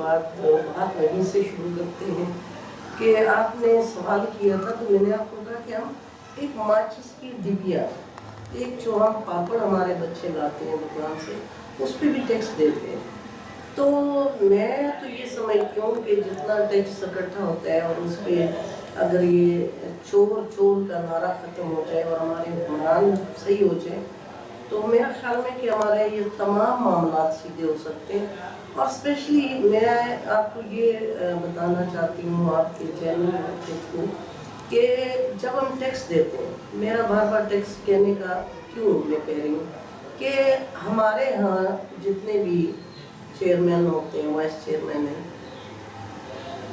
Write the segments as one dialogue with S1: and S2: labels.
S1: बात वहीं से शुरू करते हैं कि आपने सवाल किया था, तो मैंने आपको कहा कि हम एक माचिस की डिबिया, एक जो हम पापड़ हमारे बच्चे लाते हैं दुकान से, उस पर भी टैक्स देते हैं। तो मैं तो ये समझती हूँ कि जितना टैक्स इकट्ठा होता है और उस पर अगर ये चोर चोर का नारा ख़त्म हो जाए और हमारे हुक्मरान सही हो जाए, तो मेरा ख्याल में कि हमारे ये तमाम मामला सीधे हो सकते हैं। और स्पेशली मैं आपको ये बताना चाहती हूँ आपके चैनल के थ्रू कि जब हम टैक्स देते हैं, मेरा बार बार टैक्स कहने का क्यों मैं कह रही हूँ कि हमारे यहाँ जितने भी चेयरमैन होते हैं, वाइस चेयरमैन हैं,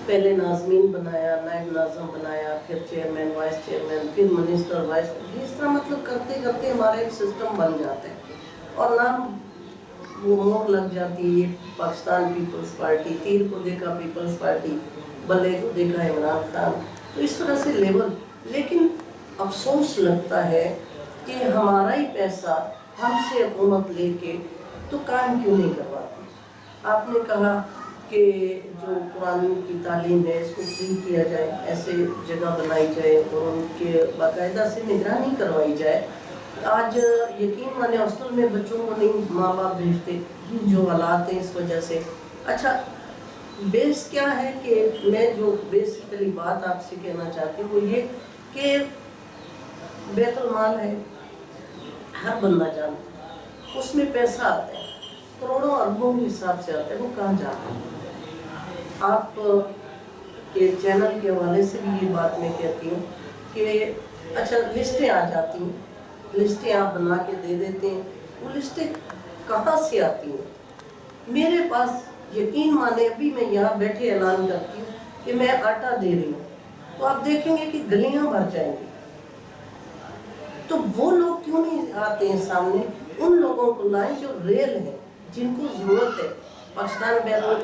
S1: पहले नाज़मीन बनाया, नायब नाज़म बनाया, फिर चेयरमैन, वाइस चेयरमैन, फिर मिनिस्टर, वाइस, इस तरह मतलब करते करते हमारा एक सिस्टम बन जाता है और नाम वो मोहर लग जाती है, ये पाकिस्तान पीपल्स पार्टी, तीर को देखा पीपल्स पार्टी, बल्ले को देखा इमरान खान, तो इस तरह से लेवल। लेकिन अफसोस लगता है कि हमारा ही पैसा हमसे हुकूमत लेके तो काम क्यों नहीं करवाती। आपने कहा कि जो कुरान की तालीम है इसको फ्री किया जाए, ऐसे जगह बनाई जाए और उनके बाकायदा से निगरानी करवाई जाए। आज यकीन माने हॉस्टल में बच्चों को नहीं माँ बाप भेजते, जो हालात हैं इस वजह से। अच्छा, बेस क्या है कि मैं जो बेसिकली बात आपसे कहना चाहती हूँ वो ये कि बैतुल माल है, हर बंदा जानता है, उसमें पैसा आता है, करोड़ों अरबों के हिसाब से आता है, वो कहाँ जाता है। आप के चैनल के हवाले से भी ये बात मैं कहती हूँ कि अच्छा लिस्टें आ जाती हैं, लिस्टें आप बना के दे देते हैं, वो लिस्टें कहाँ से आती हैं। मेरे पास यकीन माने अभी मैं यहाँ बैठे ऐलान करती हूँ कि मैं आटा दे रही हूँ, तो आप देखेंगे कि गलियाँ भर जाएंगी। तो वो लोग क्यों नहीं आते हैं सामने, उन लोगों को लाएं जो रेल है, जिनको ज़रूरत है। पाकिस्तान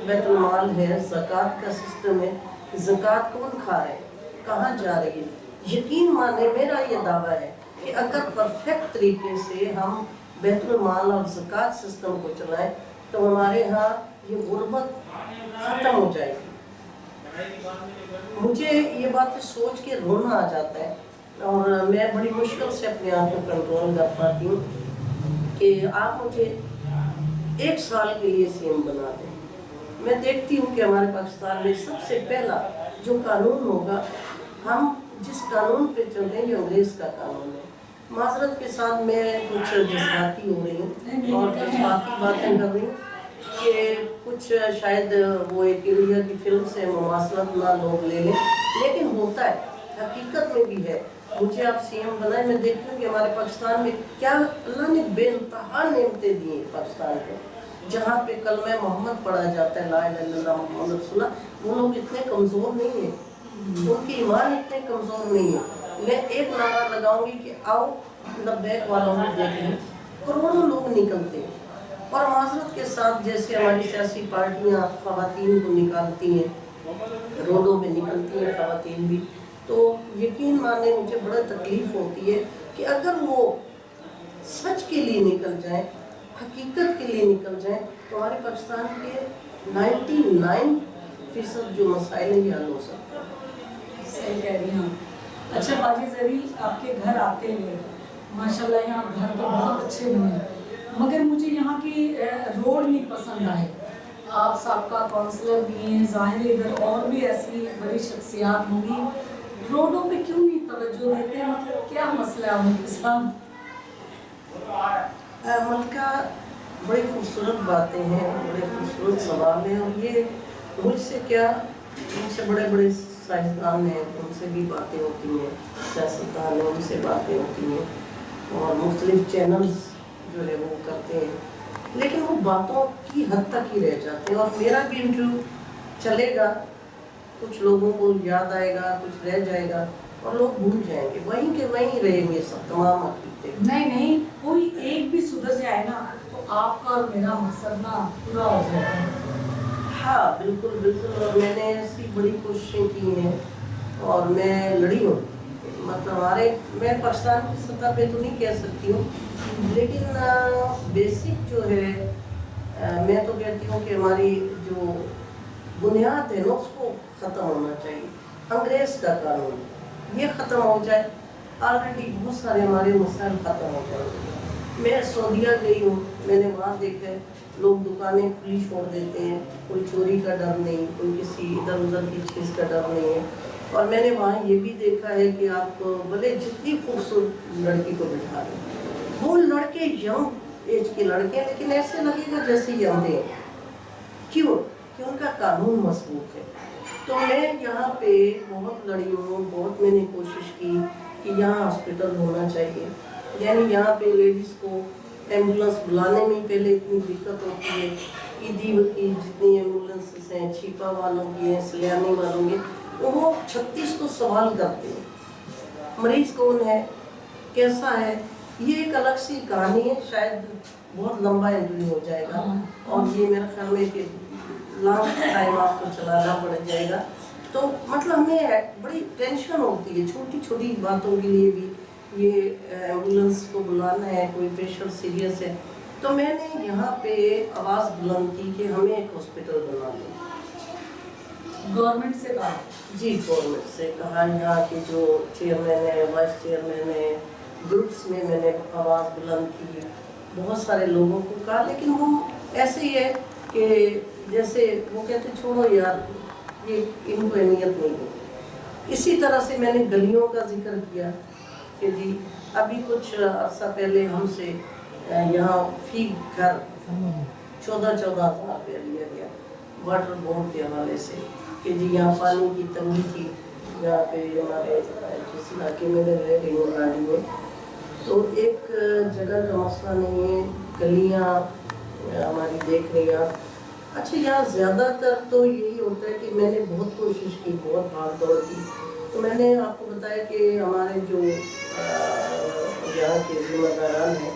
S1: बैतुल माल है, ज़कात का सिस्टम है, ज़कात कौन खा रहे हैं, कहाँ जा रही है। यकीन माने मेरा ये दावा है कि अगर परफेक्ट तरीके से हम बैतुल माल और ज़कात सिस्टम को चलाएं तो हमारे यहाँ ये गुर्बत ख़त्म हो जाएगी। मुझे ये बात सोच के रोना आ जाता है और मैं बड़ी मुश्किल से अपने आप को कंट्रोल कर पाती हूँ कि आप मुझे 1 साल के लिए सीएम बना दें। मैं देखती हूँ कि हमारे पाकिस्तान में सबसे पहला जो कानून होगा, हम जिस कानून पे चल रहे हैं ये अंग्रेज़ का कानून है। माजरत के साथ मैं कुछ जज्बाती हो रही हूँ और जज्बाती बातें कर रही हूँ कि कुछ शायद वो एक इंडिया की फिल्म से मुमासलत ना लोग ले लें, लेकिन होता है, हकीकत में भी है। मुझे आप सीएम बनाए, मैं देखती हूँ कि हमारे पाकिस्तान में क्या अल्लाह ने बेइंतहा नेमतें दी हैं पाकिस्तान को। जहाँ पे कलमा मोहम्मद पढ़ा जाता है, ला इलाहा इल्लल्लाह मुहम्मद रसूलुल्लाह, वो लोग इतने कमज़ोर नहीं हैं, उनकी ईमान इतने कमज़ोर नहीं है। मैं एक नारा लगाऊंगी कि आओ लब्बैक वालों को देख लें, करोड़ों लोग निकलते हैं। और माजरत के साथ जैसे हमारी सियासी पार्टियाँ ख़वातीन को निकालती हैं, रोडों में निकलती हैं ख़वातीन भी, तो यकीन माने मुझे बड़ा तकलीफ़ होती है कि अगर वो सच के लिए निकल जाएं, हकीकत के लिए निकल जाएं, तो हमारे पाकिस्तान के 99% जो मसाइल हैं ये हल हो सकते हैं।
S2: सही कह रही हैं। अच्छा बाजी ज़री, आपके घर आते हुए माशाल्लाह यहाँ घर तो बहुत अच्छे बने, मगर मुझे यहाँ की रोड नहीं पसंद आए। आप साबका काउंसलर भी हैं, ज़ाहिर इधर और भी ऐसी बड़ी शख्सियात होंगी, रोडों पे क्यों नहीं तवज्जो देते, मतलब क्या मसला है उनके साथ?
S1: मलका, बड़ी खूबसूरत बातें हैं, बड़े खूबसूरत सवाल हैं। और ये मुझसे क्या, मुझसे बड़े बड़े साइंसदान हैं, उनसे भी बातें होती हैं, सियासतदान हैं, उनसे बातें होती हैं और मुख्तलिफ चैनल्स जो है वो करते हैं, लेकिन वो बातों की हद तक ही रह जाते हैं। और मेरा भी इंटरव्यू चलेगा, कुछ लोगों को याद आएगा, कुछ रह जाएगा और लोग भूल जाएंगे, वहीं के वहीं रहेंगे सब तमाम अकीदे।
S2: नहीं, कोई एक भी सुधर जाए ना तो आपका और मेरा मकसद ना पूरा हो जाएगा।
S1: हाँ बिल्कुल बिल्कुल, और मैंने ऐसी बड़ी कोशिशें की हैं और मैं लड़ी हूँ, मतलब मैं पाकिस्तान की सतह पे तो नहीं कह सकती हूँ, लेकिन बेसिक जो है मैं तो कहती हूँ कि हमारी जो बुनियाद है ना उसको ख़त्म होना चाहिए। अंग्रेज़ का कानून ये ख़त्म हो जाए, ऑलरेडी बहुत सारे हमारे मसाइल ख़त्म हो जाएंगे। मैं सऊदीया गई हूँ, मैंने वहाँ देखा है लोग दुकानें खुली छोड़ देते हैं, कोई चोरी का डर नहीं, कोई किसी इधर उधर की चीज़ का डर नहीं है। और मैंने वहाँ ये भी देखा है कि आप भले जितनी खूबसूरत लड़की को बिठा लें, वो लड़के यंग एज के लड़के हैं लेकिन ऐसे लगेगा जैसे यंग हैं। क्यों? कि उनका कानून मजबूत है। तो मैं यहाँ पे बहुत लड़ी हूँ, बहुत मैंने कोशिश की कि यहाँ हॉस्पिटल होना चाहिए। यानी यहाँ पे लेडीज़ को एम्बुलेंस बुलाने में पहले इतनी दिक्कत होती है। ईदी की जितनी एम्बुलेंसेस हैं, छिपा वालों की हैं, सलियानी वालों की, वो 36 तो सवाल करते हैं, मरीज़ कौन है, कैसा है। ये एक अलग सी कहानी है, शायद बहुत लंबा इंटरव्यू हो जाएगा और ये मेरे ख्याल में कि लॉन्ग टाइम आपको चलाना पड़ जाएगा। तो मतलब हमें बड़ी टेंशन होती है छोटी छोटी बातों के लिए भी। ये एम्बुलेंस को बुलाना है, कोई पेशेंट सीरियस है, तो मैंने यहाँ पे आवाज़ बुलंद की कि हमें एक हॉस्पिटल बना दो।
S2: गवर्नमेंट से कहा?
S1: जी, गवर्नमेंट से कहा। यहाँ के जो चेयरमैन है, वाइस चेयरमैन है, ग्रुप्स में मैंने आवाज़ बुलंद की, बहुत सारे लोगों को कहा, लेकिन वो ऐसे ही है कि जैसे वो कहते छोड़ो यार, ये इनको अहमियत नहीं है। इसी तरह से मैंने गलियों का जिक्र किया कि जी अभी कुछ अर्सा पहले हमसे यहाँ फी घर 14,000 रुपया लिया गया वाटर बोर्ड के हवाले से कि जी यहाँ पानी की तंगी थी। यहाँ पे हमारे जिस इलाके में मैं रह रही हूँ गाड़ी में, तो एक जगह का मसला नहीं है, गलियाँ हमारी देख रही हैं आप। अच्छा, यहाँ ज़्यादातर तो यही होता है कि मैंने बहुत कोशिश की, बहुत भाग दौड़ की। तो मैंने आपको बताया कि हमारे जो यहाँ के जिम्मेदारान हैं,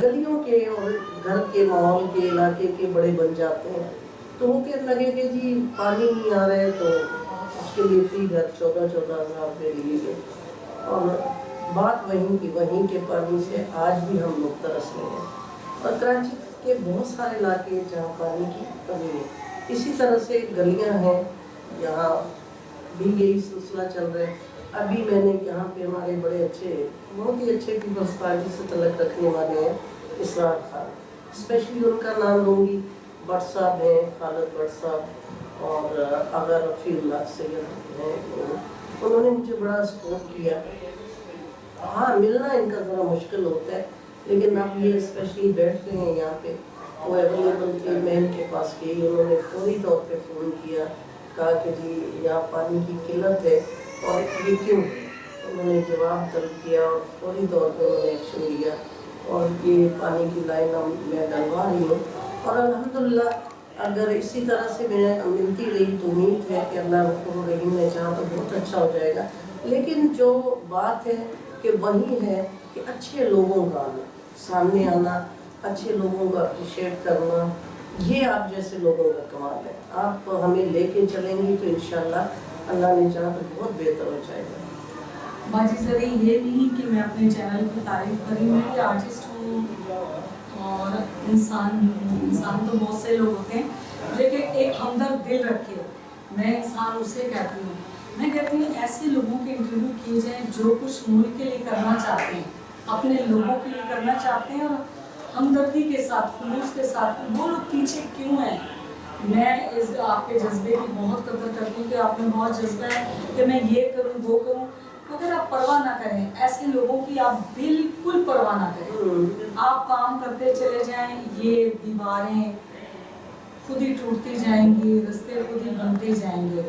S1: गलियों के और घर के माहौल के इलाके के बड़े बन जाते हैं, तो वो कहने लगे कि जी पानी नहीं आ रहा है, तो उसके लिए फ्री घर 14,000 रुपये लिए गए। और बात वहीं के पानी से आज भी हम लोग तरस रहे हैं। और कराची के बहुत सारे इलाके जहाँ पानी की कमी है, इसी तरह से गलियाँ हैं, यहाँ भी यही सिलसिला चल रहा है। अभी मैंने यहाँ पे हमारे बड़े अच्छे, बहुत ही अच्छे पीपल्स पार्टी से तल्लुक़ रखने वाले हैं, इसरार खान, स्पेशली उनका नाम लूँगी, भट्ट साहब हैं, खालिद भट्ट साहब, और अगर रफ़ीउल्लाह सैयद हैं, उन्होंने मुझे बड़ा सपोर्ट किया। हाँ, मिलना इनका ज़रा मुश्किल होता है, लेकिन अब ये स्पेशली बैठते हैं यहाँ पे, वो अवेलेबल थे। मैं इनके पास गई, उन्होंने फौरी तौर पे फ़ोन किया, कहा कि जी यहाँ पानी की किल्लत है और ये क्यों। उन्होंने जवाब तलब किया और फौरी तौर पे उन्होंने एक्शन लिया और ये पानी की लाइन मैं डलवा रही हूँ। और अल्हम्दुलिल्लाह अगर इसी तरह से मैं मिलती रही तो उम्मीद है कि अल्लाह रब्बुल रहीम ने चाहा तो बहुत अच्छा हो जाएगा। लेकिन जो बात है कि वही है कि अच्छे लोगों का आना, सामने आना, अच्छे लोगों का अप्रिशिएट करना, ये आप जैसे लोगों का कमाल है। आप हमें लेके चलेंगी तो इंशाल्लाह अल्लाह ने चाहा तो बहुत बेहतर हो जाएगा।
S2: बाजी ज़री, ये नहीं कि मैं अपने चैनल की तारीफ करी, मैं भी आर्टिस्ट हूँ और इंसान हूँ। इंसान तो बहुत से लोग होते हैं, लेकिन एक हमदर्द दिल रखे, मैं इंसान उसे कहती हूँ। मैं कहती हूँ ऐसे लोगों के इंटरव्यू किए जाएँ जो कुछ मुल्क के लिए करना चाहते हैं, अपने लोगों के लिए करना चाहते हैं, और हमदर्दी के साथ, खुलूस के साथ। वो लोग पीछे क्यों हैं? मैं इस आपके जज्बे की बहुत कदर करती हूँ कि आप में बहुत जज्बा है कि मैं ये करूँ वो करूँ। तो अगर आप परवाह ना करें, ऐसे लोगों की आप बिल्कुल परवाह ना करें, आप काम करते चले जाएं, ये दीवारें खुद ही टूटती जाएंगी, रास्ते खुद ही बनते जाएंगे।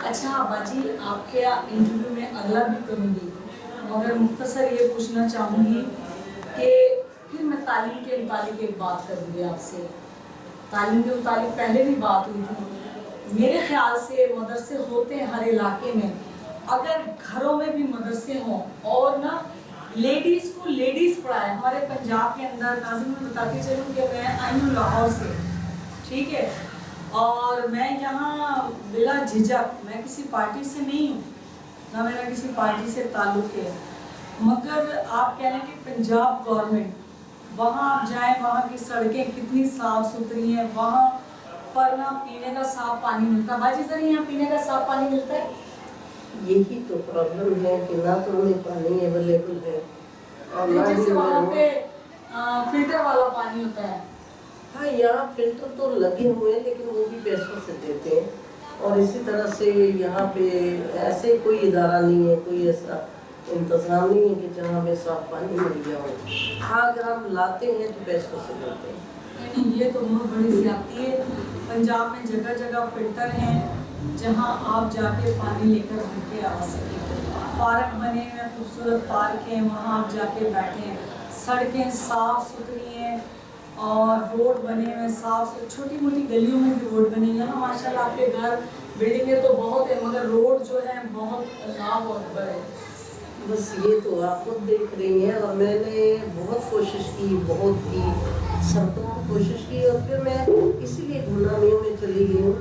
S2: अच्छा बाजी, आपके इंटरव्यू में अगला भी करूँगी, मगर मुख्तसर ये पूछना चाहूँगी कि फिर मैं तालीम के मुतालिक एक बात करूँगी आपसे। तालीम के मुतालिक पहले भी बात हुई थी। मेरे ख्याल से मदरसे होते हैं हर इलाके में, अगर घरों में भी मदरसे हों और ना लेडीज़ को लेडीज़ पढ़ाएं। हमारे पंजाब के अंदर, नाज़िम में बताती चलूँ कि मैं आई हूँ लाहौर से, ठीक है, और मैं यहाँ बिला झिझक, मैं किसी पार्टी से नहीं हूँ, ना मेरा किसी पार्टी से ताल्लुक़ है, मगर आप कह लें कि पंजाब गवर्नमेंट, वहाँ आप जाएँ, वहाँ की सड़कें कितनी साफ़ सुथरी हैं, वहाँ पर ना पीने का साफ पानी मिलता है। बाजी सर यहाँ पीने का साफ पानी मिलता है?
S1: यही तो प्रॉब्लम है कि ना तो हमें पानी अवेलेबल है और ना ही
S2: जैसे वहाँ
S1: हमें
S2: पे फिल्टर वाला पानी होता है।
S1: हाँ, यहाँ फिल्टर तो लगे हुए हैं लेकिन वो भी पैसों से देते हैं। और इसी तरह से यहाँ पे ऐसे कोई इदारा नहीं है, कोई ऐसा इंतज़ाम नहीं है कि जहाँ हमें साफ पानी मिल गया हो। हाँ, अगर हम लाते हैं तो पैसों से लेते हैं।
S2: नहीं, ये तो बहुत बड़ी ज्यादती है। पंजाब में जगह जगह फिल्टर हैं जहाँ आप जाके पानी लेकर घर के आ सकें। पार्क बने हुए खूबसूरत पार्क हैं, वहाँ आप जाके बैठें। सड़कें साफ़ सुथरी हैं और रोड बने हुए साफ, छोटी मोटी गलियों में भी रोड बनी है ना माशाल्लाह। आपके घर बिल्डिंगें तो बहुत है मगर रोड जो है बहुत अल्लाह अकबर है।
S1: बस ये तो आप खुद देख रही हैं और मैंने बहुत कोशिश की, बहुत की, सबको कोशिश की और फिर मैं इसीलिए गुमनामियों में चली गई हूँ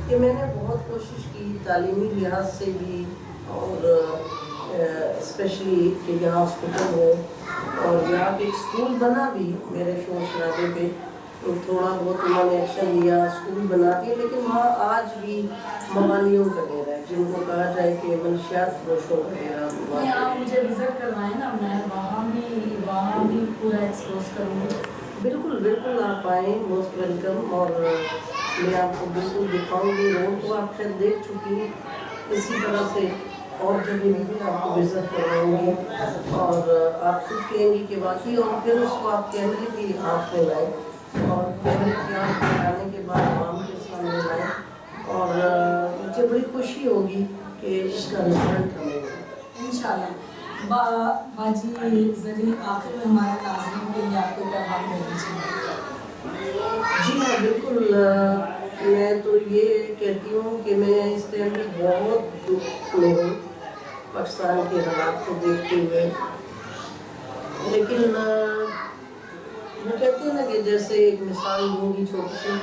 S1: कि मैंने बहुत कोशिश की तालीमी लिहाज से भी और स्पेशली कि यहाँ हॉस्पिटल हो और यहाँ पे एक स्कूल बना भी मेरे शोर शराबे पे, तो थोड़ा बहुत उन्होंने एक्शन लिया, स्कूल बना दिए, लेकिन वहाँ आज भी मवालियों का डेरा है जिनको कहा जाए कि मनशियात फरोशों का डेरा।
S2: आप मुझे विजिट करवाएं ना, मैं वहाँ भी पूरा एक्सपोज करूँगी।
S1: बिल्कुल बिल्कुल, आप आएँ, मोस्ट वेलकम। और मैं आपको बिल्कुल दिखाऊंगी। रोड को आप शायद देख चुकी हैं, इसी तरह से और जगह भी आपको विजिट करवाऊंगी और आप खुद कहेंगी कि वाकई, और फिर उसको आप कैमरे की आँख में लाएँ और कैमरे की आँख में लाने के बाद आवाम के सामने लाएँ और मुझे बड़ी खुशी होगी कि इसका रिजल्ट हमें
S2: इंशाल्लाह। बाजी जरी आखिर में हमारे नाज़रीन के लिए आपको पैगाम देना चाहिए।
S1: जी हाँ, बिल्कुल। मैं तो ये कहती हूँ कि मैं इस टाइम में बहुत दुख में हूँ पाकिस्तान के हालात को देखते हुए, लेकिन वो कहते हैं ना कि जैसे एक मिसाल दूँगी छोटी सी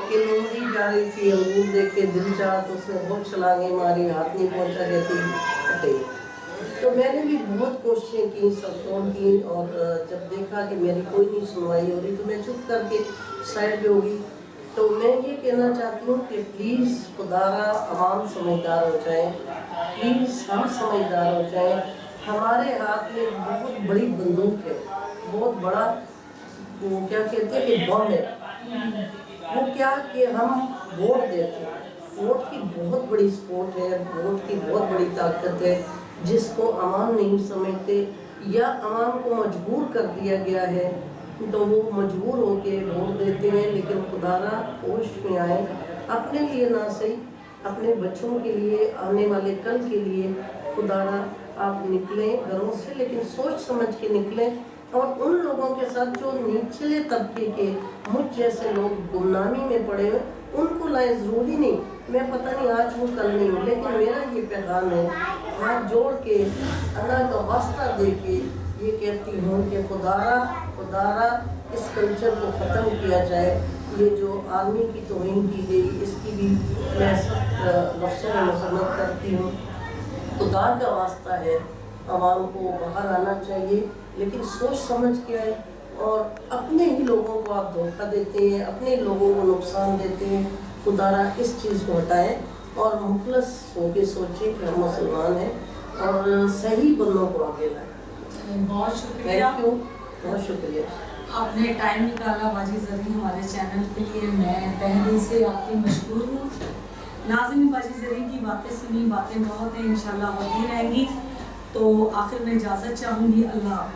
S1: कि लोमड़ी जा रही थी, अंगूर देख के दिल चाहा तो उसने बहुत छलांगे मारी, हाथ नहीं पहुँचा, कहती हटे। तो मैंने भी बहुत कोशिशें की, सबकों की, और जब देखा कि मेरी कोई नहीं सुनवाई हो रही तो मैं चुप करके साइड पे होगी। तो मैं ये कहना चाहती हूँ कि प्लीज़ खुदारा आवाम समझदार हो जाए, प्लीज़ हम समझदार हो जाएं। हमारे हाथ में बहुत बड़ी बंदूक है, बहुत बड़ा, वो क्या कहते हैं कि बम है। वो क्या कि हम वोट देते हैं, वोट की बहुत बड़ी सपोर्ट है, वोट की बहुत बड़ी ताकत है जिसको आवाम नहीं समझते या आवाम को मजबूर कर दिया गया है तो वो मजबूर होके वोट देते हैं। लेकिन खुदारा होश में आए, अपने लिए ना सही, अपने बच्चों के लिए, आने वाले कल के लिए खुदारा आप निकलें घरों से, लेकिन सोच समझ के निकलें। और उन लोगों के साथ जो निचले तबके के मुझ जैसे लोग गुमनामी में पड़े हुए, उनको लाए। ज़रूरी नहीं मैं पता नहीं आज हूँ कल नहीं हूँ, लेकिन मेरा ये पैगाम है, हाथ जोड़ के अल्लाह का वास्ता दे के ये कहती हूँ कि खुदारा इस कल्चर को ख़त्म किया जाए। ये जो आर्मी की तौहीन की गई, इसकी भी मैं सख्त लफ्ज़ों में मज़म्मत करती हूँ। खुदा का वास्ता है, आवाम को बाहर आना चाहिए, लेकिन सोच समझ के आए। और अपने ही लोगों को आप धोखा देते हैं, अपने लोगों को नुकसान देते हैं। खुदारा इस चीज़ को हटाएं और मुखलस होकर सोचें कि हम मुसलमान हैं और सही बंदों को आगे लाएं।
S2: बहुत शुक्रिया,
S1: थैंक यू, बहुत शुक्रिया।
S2: आपने टाइम निकाला बाजी ज़री हमारे चैनल के लिए, मैं तहे से आपकी मशहूर हूँ। नाज़रीन, बाजी ज़री की बातें सुनी, बातें बहुत हैं, इंशाल्लाह होती रहेंगी। तो आखिर में इजाज़त चाहूँगी, अल्लाह हाफ़िज़।